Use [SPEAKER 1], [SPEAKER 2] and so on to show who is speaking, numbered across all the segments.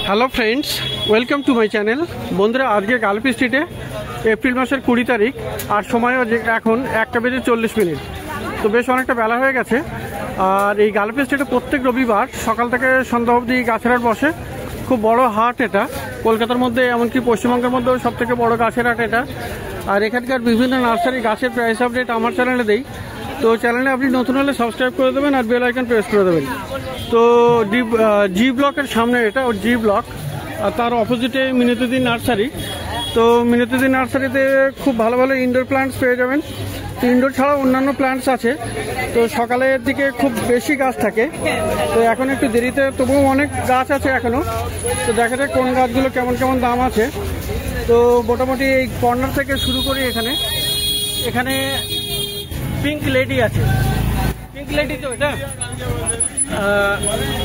[SPEAKER 1] Hello friends, welcome to my channel. বন্ধুরা, আজকে Gulf স্ট্রিটে এপ্রিল মাসের 20 তারিখ আর সময় এখন 1:40। তো বেশ অনেকটা বেলা হয়ে গেছে। আর এই গালফ স্ট্রিটে প্রত্যেক রবিবার সকাল থেকে সন্ধ্যা অবধি গাছের হাট বসে। খুব বড় হাট এটা, কলকাতার মধ্যে এমনকি পশ্চিমবঙ্গের মধ্যেও সব থেকে বড় গাছের হাট এটা। আর এখানকার বিভিন্ন নার্সারি গাছের প্রাইস আপডেট আমার চ্যানেলে দেই। তো চ্যানেলে আপনি নতুন হলে সাবস্ক্রাইব করে দেবেন আর বেল আইকন প্রেস করে দেবেন। তো জি ব্লকের সামনে এটা, ও জি ব্লক, আর তার অপোজিটে মিনতিদি নার্সারি। তো মিনতিদি নার্সারিতে খুব ভালো ভালো ইনডোর প্ল্যান্টস পেয়ে যাবেন। তো ইনডোর ছাড়াও অন্যান্য প্ল্যান্টস আছে। তো সকালের দিকে খুব বেশি গাছ থাকে, তো এখন একটু দেরিতে, তবুও অনেক গাছ আছে এখনও। তো দেখা যাক কোন গাছগুলো কেমন কেমন দাম আছে। তো মোটামুটি এই কর্নার থেকে শুরু করি। এখানে পিঙ্ক লেডি আছে। পিঙ্ক লেডি তো এটা,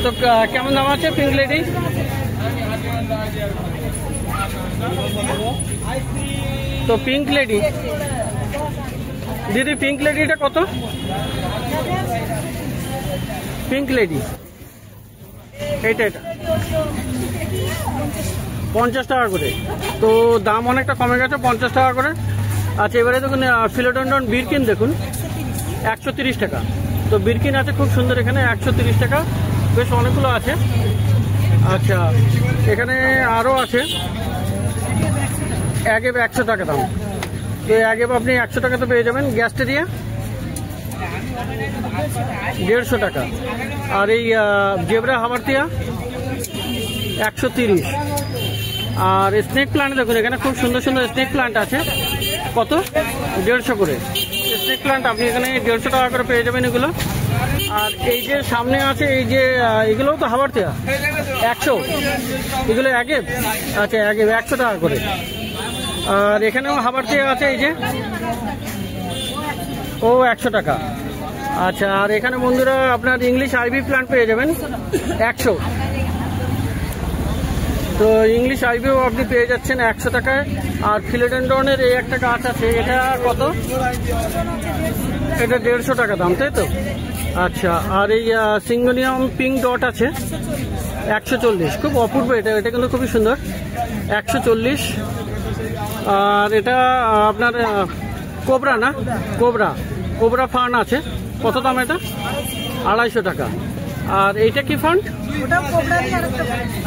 [SPEAKER 1] তো কেমন দাম আছে পিঙ্ক লেডি? তো পিঙ্ক লেডি দিদি, পিঙ্ক লেডিটা কত? পিঙ্ক লেডি এটা 50 টাকা করে। তো দাম অনেকটা কমে গেছে, 50 টাকা করে। আচ্ছা, এবারে দেখুন ফিলোডেন্ড্রন বিরকিন, দেখুন 130 টাকা। তো বিরকিন আছে খুব সুন্দর এখানে, 130 টাকা। বেশ অনেকগুলো আছে। আচ্ছা, এখানে আরও আছে। অ্যাগেভ 100 টাকা দাম। তো অ্যাগেভ আপনি 100 টাকাতে পেয়ে যাবেন। গ্যাস্টেরিয়া 150 টাকা। আর এই জেব্রা হামারতিয়া 130। আর স্নেক প্লান্ট দেখুন, এখানে খুব সুন্দর সুন্দর স্নেক প্লান্ট আছে। কত? 150 করে। স্নেক প্লান্ট আপনি এখানে 150 টাকা করে পেয়ে যাবেন এগুলো। আর এই যে সামনে আছে, এই যে এগুলোও তো হামারতিয়া 100, এগুলো অ্যাগেভ। আচ্ছা, অ্যাগেভ 100 টাকা করে। আর এখানেও হামারতিয়া আছে, এই যে ও 100 টাকা। আচ্ছা, আর এখানে বন্ধুরা আপনার ইংলিশ আইভি প্লান্ট পেয়ে যাবেন 100। তো ইংলিশ আইভিও আপনি পেয়ে যাচ্ছেন 100 টাকায়। আর ফিলোডেন্ড্রনের এই একটা গাছ আছে, এটা কত? এটা 150 টাকা দাম, তাই তো? আচ্ছা, আর এই সিঙ্গোনিয়াম পিঙ্ক ডট আছে 140। খুব অপূর্ব এটা কিন্তু খুবই সুন্দর, 140। আর এটা আপনার কোবরা না, কোবরা ফার্ন আছে। কত দাম এটা? 250 টাকা। আর এইটা কি ফান্ড?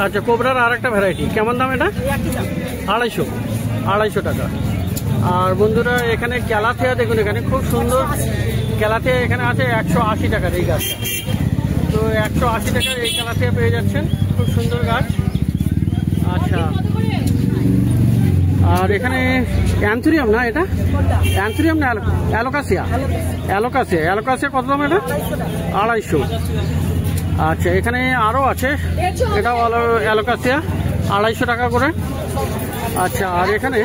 [SPEAKER 1] আচ্ছা, কোবরার আর একটা ভ্যারাইটি। কেমন দাম এটা? 250 টাকা। আর বন্ধুরা এখানে ক্যালাথিয়া দেখুন, এখানে খুব সুন্দর ক্যালাথিয়া এখানে আছে 180 টাকার এই গাছটা। তো 180 টাকার এই ক্যালাথিয়া পেয়ে যাচ্ছেন, খুব সুন্দর গাছ। আচ্ছা, আর এখানে অ্যান্থুরিয়াম না, এটা অ্যান্থুরিয়াম না, অ্যালোকাসিয়া কত দাম এটা? 250। আচ্ছা, এখানে আরও আছে, এটাও অ্যালোকাসিয়া 250 টাকা করে। আচ্ছা, আর এখানে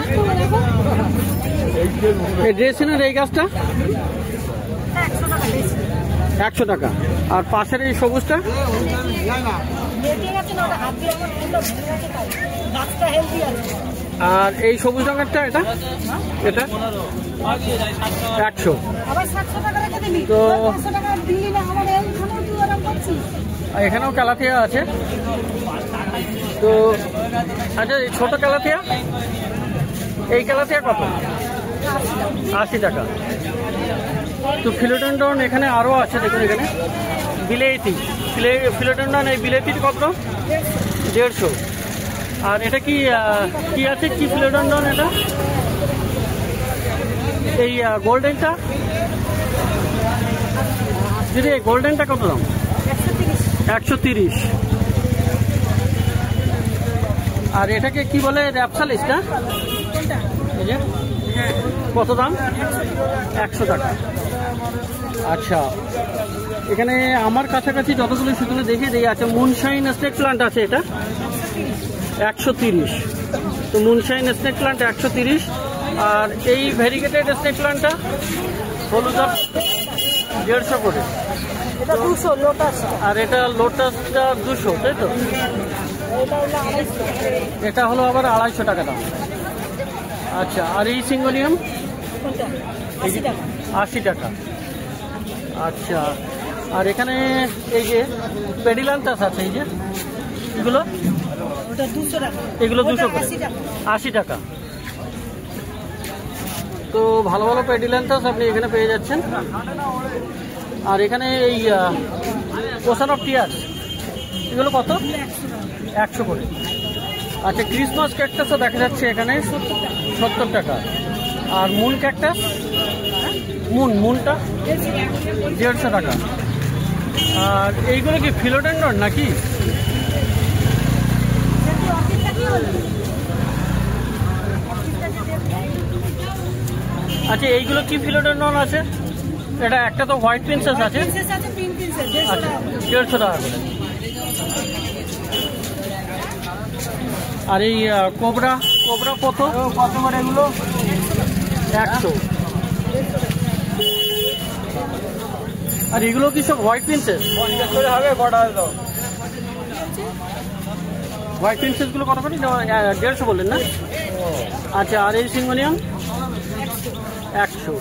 [SPEAKER 1] এই ড্রেসিনের এই গাছটা 100 টাকা। আর পাশের এই সবুজটা? আর এই সবুজ রঙেরটা এটা 100। তো এখানেও ক্যালাথিয়া আছে। তো আচ্ছা, এই ছোট ক্যালাথিয়া, এই ক্যালাথিয়া কত? 80 টাকা। তো ফিলোডেন্ড্রন এখানে আরও আছে, দেখুন এখানে বিলেতি ফিলোডেন্ড্রন, এই বিলেতির কত? 150। আর এটা কি আছে, কি ফিলোডেন্ড্রন এটা? এই গোল্ডেনটা দিদি, এই গোল্ডেনটা কত দাম? 130। আর এটাকে কি বলে? র্যাপসালিস না? কত দাম? 100 টাকা। আচ্ছা, এখানে আমার কাছাকাছি যতগুলো সেগুলো দেখে দিয়ে আছে। মুনশাইন স্নেক প্লান্ট আছে, এটা 130। তো মুনশাইন স্নেক প্লান্ট 130। আর এই ভেরিগেটেড স্নেক প্লান্টটা হলুদ 150 করে। আর এটা লোটাসটা 200, তাই তো? এটা হলো আবার 250 টাকা দাম। আচ্ছা, আর এই সিঙ্গোনিয়াম 80 টাকা। আচ্ছা, আর এখানে এই যে পেডিলান্থাস আছে, এই যে এগুলো এগুলো 200 করে, 80 টাকা। তো ভালো ভালো পেডিল্যান্থাস আপনি এখানে পেয়ে যাচ্ছেন। আর এখানে এই ওশান অফ টিয়ার্স এগুলো কত? 100 করে। আচ্ছা, ক্রিসমাস ক্যাকটাসও দেখা যাচ্ছে এখানে 70 টাকা। আর মুন ক্যাকটাস, মুনটা 150 টাকা। আর এইগুলো কি ফিলোডেন্ড্রন নাকি? আচ্ছা, এইগুলো কি ফিলোডেন্ড্রন আছে? এটা একটা তো হোয়াইট প্রিন্সেস আছে, 150 টাকা করে। আর এই কোবরা কত করে এগুলো? 100। আর এগুলো কি সব হোয়াইট প্রিন্সেস? 50 করে হবে, কটা দাও। হোয়াইট প্রিন্সেস গুলো কত করে? 150 বললেন না? আচ্ছা, আর এই সিঙ্গোনিয়াম 100।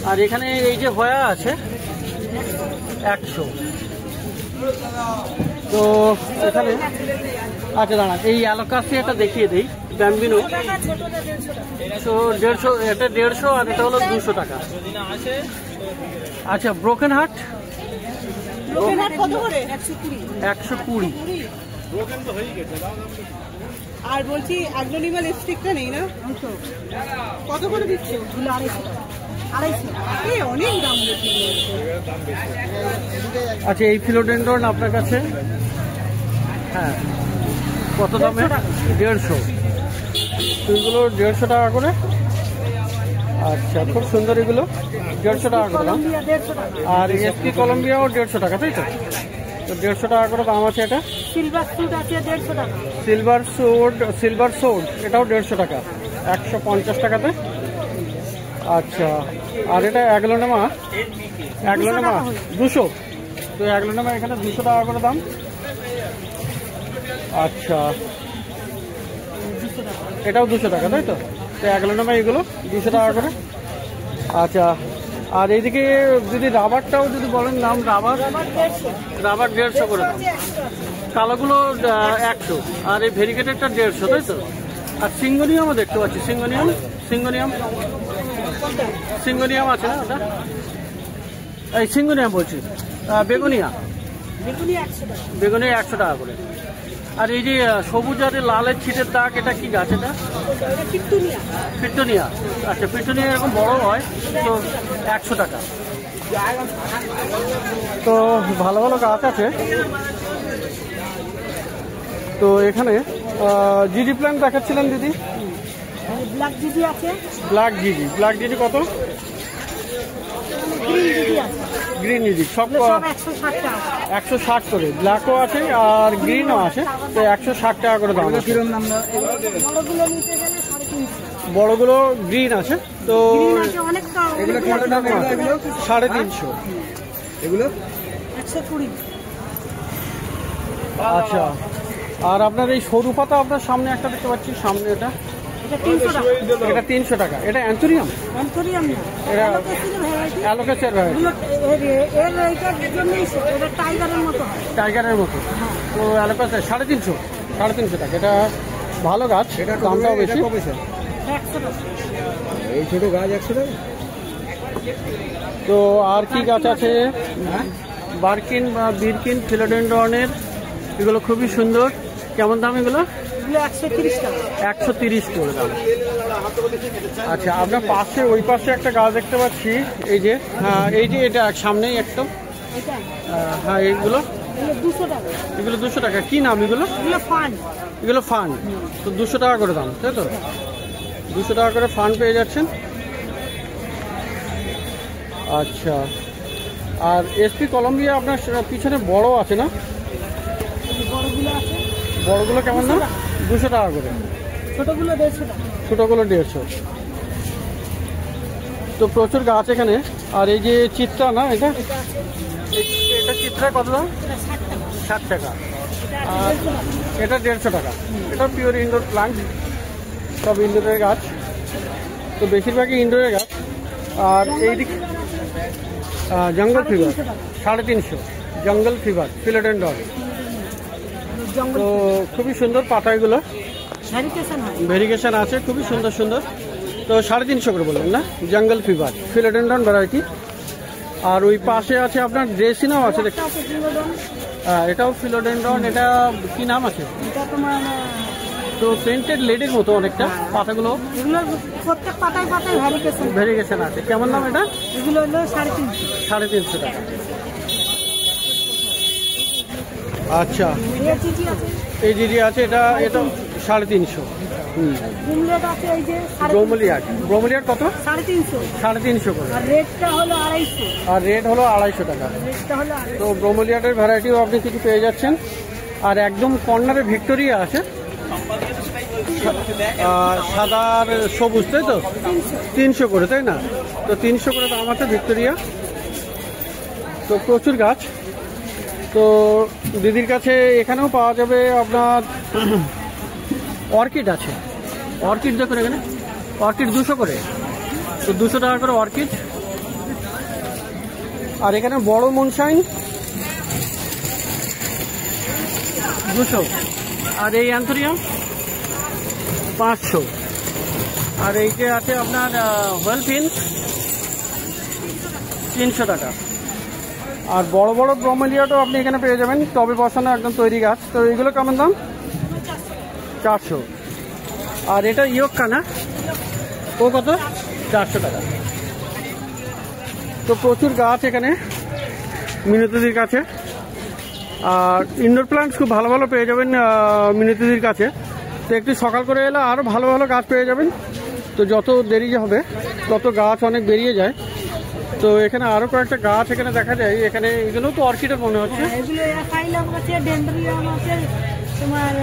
[SPEAKER 1] আর এখানে এই যে ভয়া আছে 100। তো এখানে আচ্ছা দাঁড়ান, এই অ্যালোকাসিয়াটা দেখিয়ে দিই, ব্যাম্বিনো। তো 150, এটা 150 আর এটা হলো 200 টাকা। আচ্ছা, ব্রোকেন হার্ট
[SPEAKER 2] কত করে?
[SPEAKER 1] 120।
[SPEAKER 2] আর বলছি অ্যাগ্লোনিমা লিপস্টিকটা নেই না? কত করে দিচ্ছে? 250। অনেক দাম।
[SPEAKER 1] আচ্ছা, এই ফিলোডেন্ড্রন আপনার কাছে হ্যাঁ কত দামে? 150। এগুলো 150 টাকা করে। আচ্ছা, খুব সুন্দর এগুলো, 150 টাকা করে দাম। আর এসপি কলম্বিয়াও 150 টাকা, তাই তো? তো 150 টাকা করে দাম আছে। এটা
[SPEAKER 2] সিলভার সুট আছে 150 টাকা।
[SPEAKER 1] সিলভার সোড এটাও 150 টাকা, 150 টাকাতে। আচ্ছা, আর এটা অ্যাগ্লোনেমা 200। তো অ্যাগ্লোনেমা এখানে 200 টাকা করে দাম। আচ্ছা, এটাও 200 টাকা, তাই তো? তো অ্যাগ্লোনেমা এগুলো 200 টাকা করে। আচ্ছা, আর এইদিকে যদি রাবারটাও যদি বলেন দাম, রাবার 150 করে দাম। কালোগুলো 100, আর এই ভেরিকেটেডটা 150, তাই তো? আর সিঙ্গোনিয়ামও দেখতে পাচ্ছি, সিঙ্গোনিয়াম আছে না ওটা? এই সিঙ্গোনিয়াম বলছি, বেগুনিয়া 100 টাকা করে। আর এই যে সবুজ আর লালের ছিটের দাগ, এটা কি গাছ? এটা পিটুনিয়া। আচ্ছা, পিটুনিয়া এরকম বড় হয়, তো 100 টাকা। তো ভালো ভালো গাছ আছে। তো এখানে জিডি প্ল্যান্ট দেখাচ্ছিলেন দিদি?
[SPEAKER 2] ব্ল্যাক জিজি আছে।
[SPEAKER 1] ব্ল্যাক জিজি কত? গ্রিন জিজি সব 160 করে। ব্ল্যাকও আছে আর গ্রিনও আছে, তো 160 টাকা করে দাম। বড়গুলো গ্রিন আছে, তো 350।
[SPEAKER 2] এগুলো 120।
[SPEAKER 1] আচ্ছা, আর আপনার এই সরু পাতা আপনার সামনে একটা দেখতে পাচ্ছি, সামনে এটা 300 টাকা। এটা অ্যান্থোরিয়াম না, এটা অ্যালোকেসের টাইগারের মতো। তো অ্যালোকেসের 350 টাকা। এটা ভালো গাছ, এটা দামটাও বেশি। এই ছোট গাছ 100 টাকা। তো আর কি গাছ আছে? বার্কিন বা বিরকিন ফিলোডেন্ড্রনের, এগুলো খুবই সুন্দর। কেমন দাম এগুলো? 130 করে দাম। আচ্ছা, আমরা পাশে ওই পাশে একটা গাছ দেখতে পাচ্ছি, এই যে এটা সামনেই একটা। হ্যাঁ, এগুলো 200 টাকা। কি নাম এগুলো? এগুলো ফান। তো 200 টাকা করে দাম, তাই তো? 200 টাকা করে ফান পেয়ে যাচ্ছেন। আচ্ছা, আর এসপি কলম্বিয়া আপনার পিছনে বড় আছে না? বড়গুলো কেমন না? 200 টাকা করে। ছোটগুলো 150। তো প্রচুর গাছ এখানে। আর এই যে চিত্রা না, এটা চিত্রা কত দাম? 60 টাকা। আর এটা 150 টাকা। এটা পিওর ইনডোর প্লান্ট, সব ইনডোরের গাছ। তো বেশিরভাগই ইনডোরের গাছ। আর এইদিকে জঙ্গল ফিভার 350। জঙ্গল ফিভার ফিলোডেন্ড্রন
[SPEAKER 2] জঙ্গল
[SPEAKER 1] তো খুবই সুন্দর পাতা এগুলো,
[SPEAKER 2] ভ্যারিকেশন হয়।
[SPEAKER 1] ভেরিগেশন আছে, খুবই সুন্দর সুন্দর। তো 350 করে বললেন না? জঙ্গল ফিভার ফিলোডেন্ড্রন ভ্যারাইটি। আর ওই পাশে আছে আপনার ড্রেসিনাও আছে দেখতে।
[SPEAKER 2] একটা আছে ফিলোডন,
[SPEAKER 1] হ্যাঁ, এটাও ফিলোডেন্ড্রন। এটা কি নাম আছে?
[SPEAKER 2] এটা তোমার
[SPEAKER 1] তো প্রিন্টেড লেডির মতো অনেকটা পাতাগুলো,
[SPEAKER 2] এগুলো প্রত্যেক পাতায় পাতায় ভ্যারিকেশন।
[SPEAKER 1] ভেরিগেশন আছে। কেমন দাম এটা?
[SPEAKER 2] এগুলো হলো 350।
[SPEAKER 1] 350 টাকা। আচ্ছা,
[SPEAKER 2] চিঠি আছে,
[SPEAKER 1] এই দিদি আছে, এটা 350।
[SPEAKER 2] বুমলেট আছে এই যে
[SPEAKER 1] ব্রোমোলিয়ার, ব্রোমোলিয়ার কত?
[SPEAKER 2] 350।
[SPEAKER 1] 350 করে।
[SPEAKER 2] আর রেটটা হলো 250।
[SPEAKER 1] আর রেট হলো 250 টাকা।
[SPEAKER 2] রেটটা হলো 250।
[SPEAKER 1] তো ব্রোমোলিয়াটের ভ্যারাইটিও আপনি কিছু পেয়ে যাচ্ছেন। আর একদম কর্নারে ভিক্টোরিয়া আছে, সাদা আর সবুজ, তাই তো? 300 করে, তাই না? তো 300 করে দাম আছে ভিক্টোরিয়া। তো প্রচুর গাছ। তো দিদির কাছে এখানেও পাওয়া যাবে আপনার অর্কিড আছে। অর্কিড দেখুন এখানে, অর্কিড 200 করে। তো 200 টাকা করে অর্কিড। আর এখানে বড় মুনশাইন 200। আর এই অ্যান্থোরিয়াম 500। আর এই যে আছে আপনার ওয়েলফিন 300 টাকা। আর বড় বড় ব্রোমেলিয়াটাও আপনি এখানে পেয়ে যাবেন, টবে বসানো একদম তৈরি গাছ। তো এইগুলো কেমন দাম? 400। আর এটা ইয়োক্কা না, ও কত? 400 টাকা। তো প্রচুর গাছ এখানে মিনতিদির কাছে। আর ইনডোর প্ল্যান্টস খুব ভালো ভালো পেয়ে যাবেন মিনতিদির কাছে। তো একটু সকাল করে এলে আরও ভালো ভালো গাছ পেয়ে যাবেন। তো যত দেরি হবে তত গাছ অনেক বেরিয়ে যায়। তো এখানে আরও কয়েকটা গাছ এখানে দেখা যায়। এখানে এগুলো তো অর্কিডের মনে হচ্ছে।
[SPEAKER 2] এগুলো অ্যাসাইলাম আছে, ডেন্ড্রিয়াম আছে, তোমার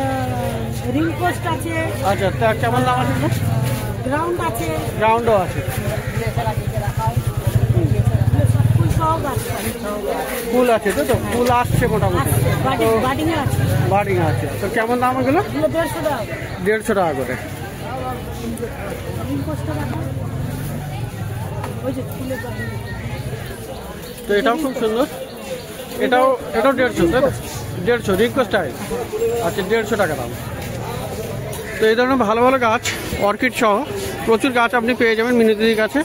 [SPEAKER 2] রিং পোস্ট আছে।
[SPEAKER 1] আচ্ছা, তা কেমন দাম আছে?
[SPEAKER 2] গ্রাউন্ড আছে,
[SPEAKER 1] গ্রাউন্ডও আছে।
[SPEAKER 2] ফুল সহ গাছ
[SPEAKER 1] ফুল আছে, তো তো ফুল আসছে মোটামুটি। তো
[SPEAKER 2] বাডিং আছে,
[SPEAKER 1] বার্ডিং আছে। তো কেমন দাম এগুলো?
[SPEAKER 2] 150 টাকা।
[SPEAKER 1] 150 টাকা করে।
[SPEAKER 2] রিং পোস্ট আছে, ওই যে ফুলের বাডিং।
[SPEAKER 1] তো এটাও খুব সুন্দর। এটাও 150, তাই তো? 150 রিকোয়েস্ট আছে। আচ্ছা, 150 টাকা দাম। তো এই ধরনের ভালো ভালো গাছ অর্কিড সহ প্রচুর গাছ আপনি পেয়ে যাবেন মিনতিদির কাছে।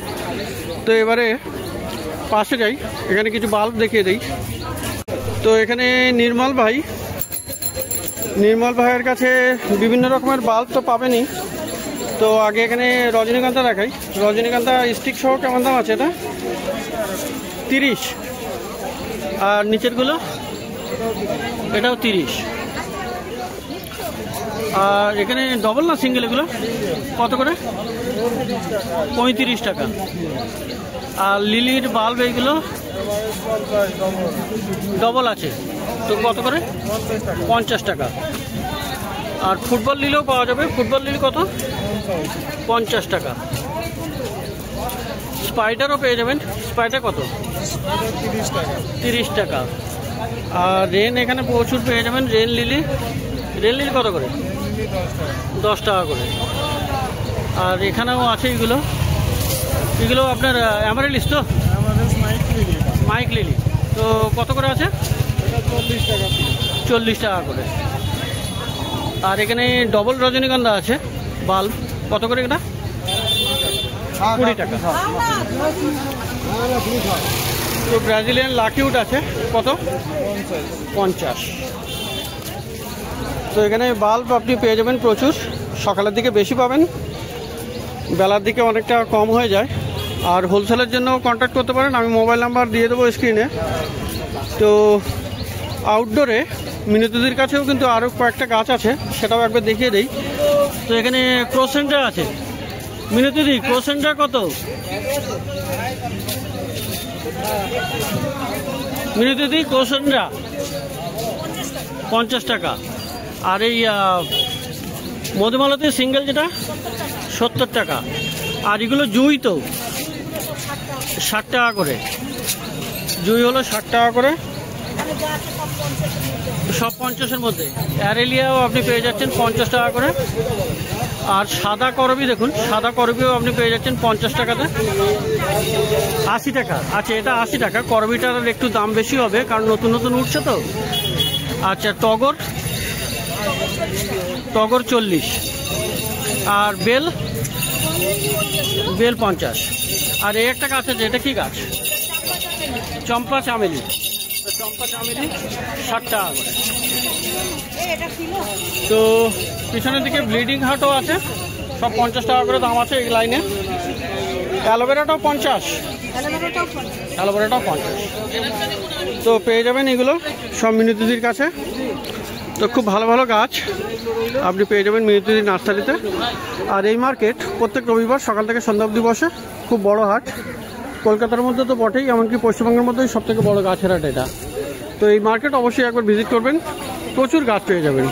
[SPEAKER 1] তো এবারে পাশে যাই, এখানে কিছু বাল্ব দেখিয়ে দিই। তো এখানে নির্মল ভাইয়ের কাছে বিভিন্ন রকমের বাল্ব তো পাবেনই। তো আগে এখানে রজনীগন্ধা দেখাই। রজনীগন্ধা স্টিক সহ কেমন দাম আছে এটা? 30। আর নিচেরগুলো? এটাও 30। আর এখানে ডবল না সিঙ্গেল এগুলো কত করে? 35 টাকা। আর লিলির বাল্ব এইগুলো ডবল আছে, তো কত করে? 50 টাকা। আর ফুটবল লিলিও পাওয়া যাবে। ফুটবল লিলি কত? 50 টাকা। স্পাইডারও পেয়ে যাবেন। স্পাইডার কত? 30 টাকা। আর রেন এখানে প্রচুর পেয়ে যাবেন। রেন লিলি কত করে? 10 টাকা করে। আর এখানেও আছে এগুলো আপনার অ্যামারেলিস তো? মাইক লিলি। তো কত করে আছে? 40 টাকা করে। আর এখানে ডবল রজনীগন্ধা আছে বাল্ব, কত করে এটা? 20 টাকা। তো ব্রাজিলিয়ান লাকিউড আছে কত? 50। তো এখানে বাল্ব আপনি পেয়ে যাবেন প্রচুর। সকালের দিকে বেশি পাবেন, বেলার দিকে অনেকটা কম হয়ে যায়। আর হোলসেলের জন্য কন্ট্যাক্ট করতে পারেন, আমি মোবাইল নাম্বার দিয়ে দেবো স্ক্রিনে। তো আউটডোরে মিনতিদির কাছেও কিন্তু আরও কয়েকটা গাছ আছে, সেটাও একবার দেখিয়ে দেই। তো এখানে ক্রোসেন্ড্রা আছে। মিনতিদি, ক্রোসেন্ড্রা কত? মিনতিদি ক্রোসেন্ড্রা 50 টাকা। আর এই মধুমালতি সিঙ্গেল যেটা 70 টাকা। আর এগুলো জুই তো 60 টাকা করে। জুই হলো 60 টাকা করে, সব 50-এর মধ্যে। অ্যারেলিয়াও আপনি পেয়ে যাচ্ছেন 50 টাকা করে। আর সাদা করবি দেখুন, সাদা করবিও আপনি পেয়ে যাচ্ছেন 50 টাকাতে। 80 টাকা। আচ্ছা, এটা 80 টাকা। করবিটার একটু দাম বেশি হবে কারণ নতুন নতুন উঠছে তো। আচ্ছা, টগর টগর 40, আর বেল 50। আর এই একটা গাছ আছে, এটা কি গাছ? চম্পা চামেলি। তো চম্পা চামেলি 60 টাকা করে। তো পিছনের দিকে ব্লিডিং হার্টও আছে, সব 50 টাকা করে দাম আছে এই লাইনে। অ্যালোভেরাটাও 50, অ্যালোভেরাটাও 50। তো পেয়ে যাবেন এগুলো সব মিনতিদির কাছে। তো খুব ভালো ভালো গাছ আপনি পেয়ে যাবেন মিনতিদির নার্সারিতে। আর এই মার্কেট প্রত্যেক রবিবার সকাল থেকে সন্ধ্যা অবধি বসে, খুব বড় হাট। কলকাতার মধ্যে তো বটেই, এমনকি পশ্চিমবঙ্গের মধ্যেই সব থেকে বড় গাছের হাট এটা। তো এই মার্কেট অবশ্যই একবার ভিজিট করবেন, প্রচুর গাছ পেয়ে যাবেন।